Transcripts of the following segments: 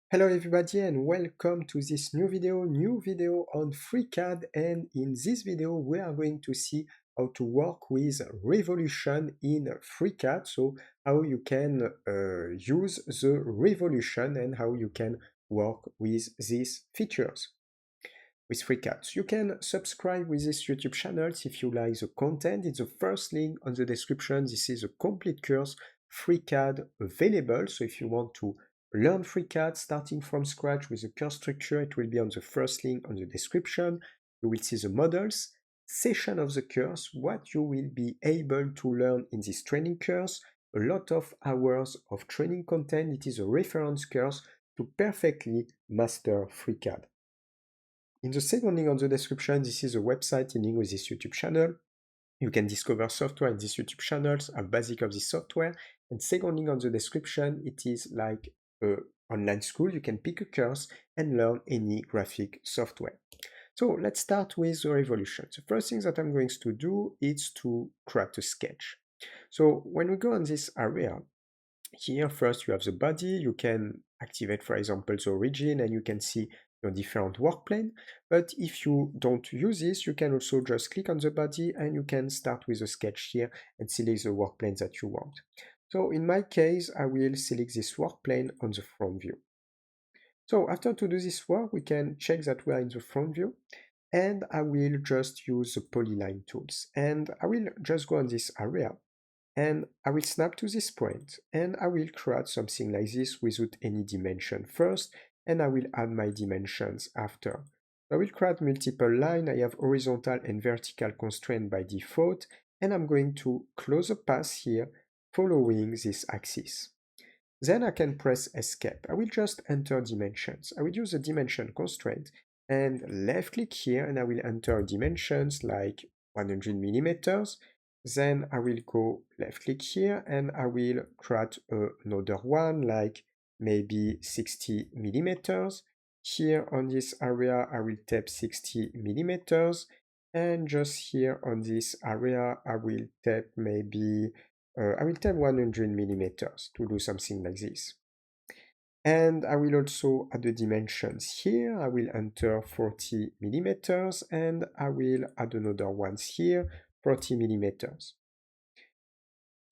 Hello everybody and welcome to this new video on Freecad, and in this video we are going to see how to work with revolution in Freecad, so how you can use the revolution and how you can work with these features with Freecad. You can subscribe with this YouTube channel if you like the content. It's the first link on the description. This is a complete course Freecad available, so if you want to learn Freecad starting from scratch with the course structure, it will be on the first link on the description. You will see the models, session of the course, what you will be able to learn in this training course, a lot of hours of training content. It is a reference course to perfectly master Freecad. In the second link on the description, this is a website in link with this YouTube channel. You can discover software in this YouTube channels, a basic of this software. And second link on the description, it is like an online school. You can pick a course and learn any graphic software. So let's start with the revolution. The first thing that I'm going to do is to create a sketch. So when we go on this area, here first you have the body. You can activate, for example, the origin, and you can see your different work plane. But if you don't use this, you can also just click on the body and you can start with a sketch here and select the work plane that you want. So in my case, I will select this work plane on the front view. So after to do this work, we can check that we are in the front view, and I will just use the polyline tools, and I will just go on this area and I will snap to this point and I will create something like this without any dimension first, and I will add my dimensions after. I will create multiple lines. I have horizontal and vertical constraint by default, and I'm going to close a path here following this axis. Then I can press escape. I will just enter dimensions. I will use the dimension constraint and left click here, and I will enter dimensions like 100 millimeters. Then I will go left click here and I will create another one like maybe 60 millimeters. Here on this area I will tap 60 millimeters, and just here on this area I will tap maybe I will tap 100 millimeters to do something like this. And I will also add the dimensions here. I will enter 40 millimeters and I will add another ones here, 40 millimeters.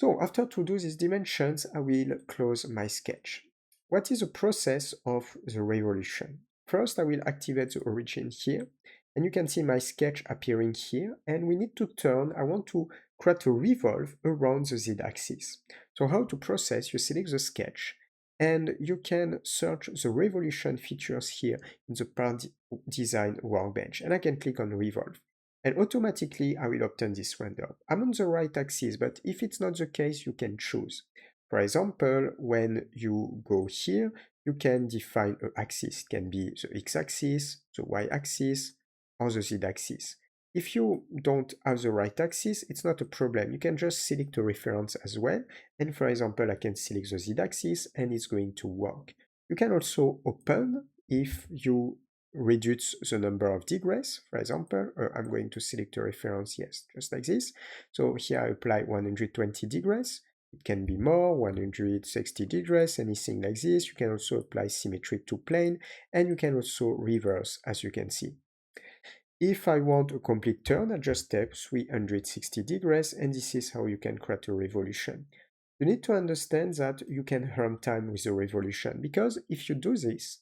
So after to do these dimensions, I will close my sketch. What is the process of the revolution? First, I will activate the origin here, and you can see my sketch appearing here, and we need to turn. I want to create a revolve around the z-axis. So how to process? You select the sketch, and you can search the revolution features here in the part design workbench, and I can click on revolve. And automatically I will obtain this render. I'm on the right axis, but if it's not the case, you can choose. For example, when you go here, you can define an axis. It can be the x-axis, the y-axis, or the z-axis. If you don't have the right axis, it's not a problem. You can just select a reference as well. And for example, I can select the z-axis and it's going to work. You can also open if you reduce the number of degrees. For example, I'm going to select a reference, yes, just like this. So here I apply 120 degrees. It can be more, 160 degrees, anything like this. You can also apply symmetry to plane, and you can also reverse, as you can see. If I want a complete turn, I just tap 360 degrees, and this is how you can create a revolution. You need to understand that you can earn time with the revolution, because if you do this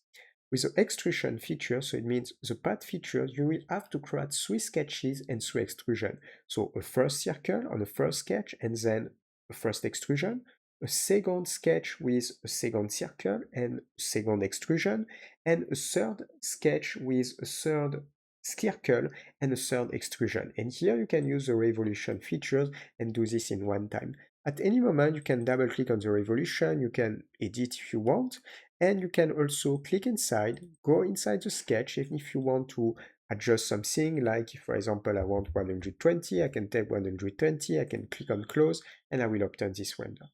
with the extrusion feature, so it means the path feature, you will have to create 3 sketches and 3 extrusion. So a first circle on a first sketch, and then a first extrusion, a second sketch with a second circle and second extrusion, and a third sketch with a third circle and a third extrusion. And here you can use the revolution features and do this in one time. At any moment, you can double click on the revolution, you can edit if you want, and you can also click inside, go inside the sketch, and if you want to adjust something, like if, for example, I want 120, I can tap 120, I can click on close, and I will obtain this render.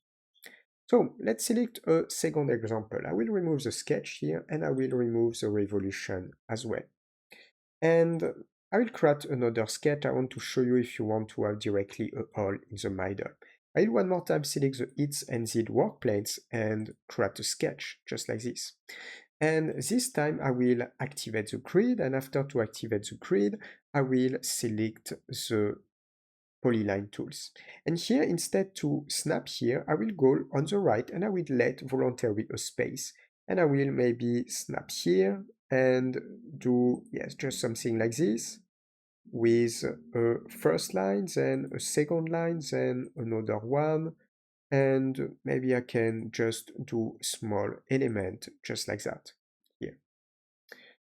So let's select a second example. I will remove the sketch here, and I will remove the revolution as well. And I will create another sketch. I want to show you if you want to have directly a hole in the middle. I will one more time select the X and Z work planes and create a sketch, just like this. And this time I will activate the grid, and after to activate the grid, I will select the polyline tools. And here, instead to snap here, I will go on the right and I will let voluntarily a space. And I will maybe snap here and do, yes, just something like this with a first line, then a second line, then another one, and maybe I can just do small element just like that here.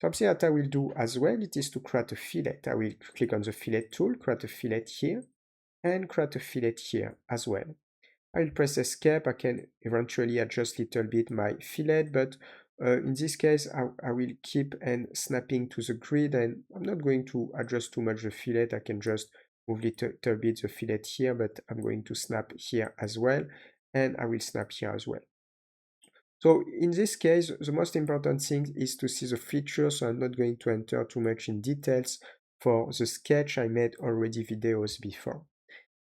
Something that I will do as well, it is to create a fillet. I will click on the fillet tool, create a fillet here, and create a fillet here as well. I will press escape. I can eventually adjust a little bit my fillet, but in this case, I will keep and snapping to the grid, and I'm not going to adjust too much the fillet. I can just move a little bit the fillet here, but I'm going to snap here as well, and I will snap here as well. So in this case, the most important thing is to see the features, so I'm not going to enter too much in details. For the sketch, I made already videos before.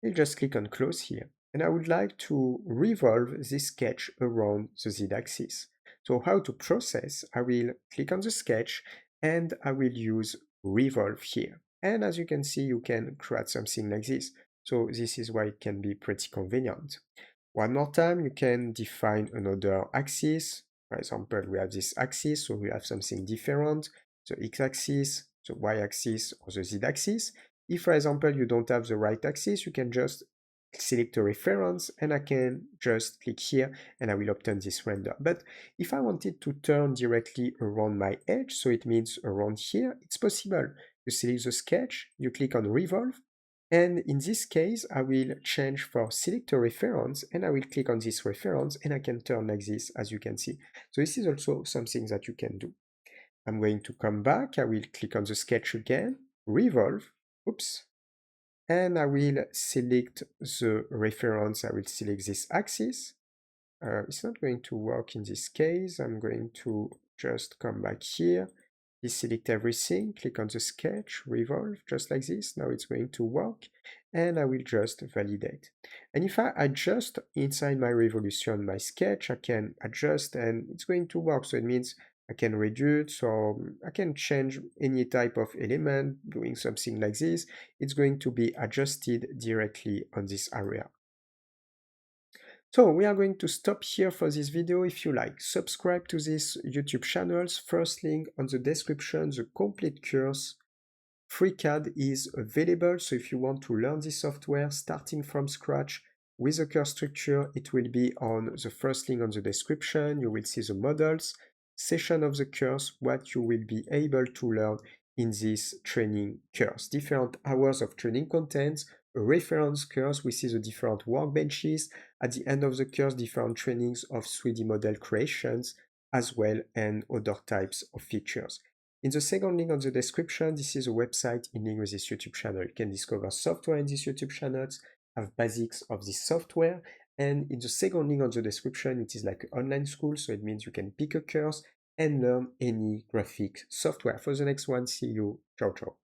I'll just click on close here, and I would like to revolve this sketch around the z-axis. So how to process, I will click on the sketch and I will use revolve here. And as you can see, you can create something like this. So this is why it can be pretty convenient. One more time, you can define another axis. For example, we have this axis, so we have something different, the x-axis, the y-axis, or the z-axis. If, for example, you don't have the right axis, you can just select a reference, and I can just click here, and I will obtain this render. But if I wanted to turn directly around my edge, so it means around here, it's possible. You select the sketch, you click on Revolve, and in this case, I will change for select a reference, and I will click on this reference, and I can turn like this, as you can see. So this is also something that you can do. I'm going to come back, I will click on the sketch again, revolve, oops, and I will select the reference, I will select this axis. It's not going to work in this case, I'm going to just come back here, deselect everything, click on the sketch, revolve, just like this. Now it's going to work, and I will just validate. And if I adjust inside my revolution, my sketch, I can adjust and it's going to work. So it means I can reduce, or I can change any type of element, doing something like this. It's going to be adjusted directly on this area. So we are going to stop here for this video. If you like, subscribe to this YouTube channels. First link on the description, the complete course Freecad is available. So if you want to learn this software starting from scratch with a course structure, it will be on the first link on the description. You will see the models, session of the course, what you will be able to learn in this training course. Different hours of training contents, a reference course, we see the different workbenches. At the end of the course, different trainings of 3D model creations as well, and other types of features. In the second link on the description, this is a website in link with this YouTube channel. You can discover software in this YouTube channels, have basics of this software, and in the second link on the description, it is like an online school, so it means you can pick a course and learn any graphic software. For the next one, see you. Ciao, ciao.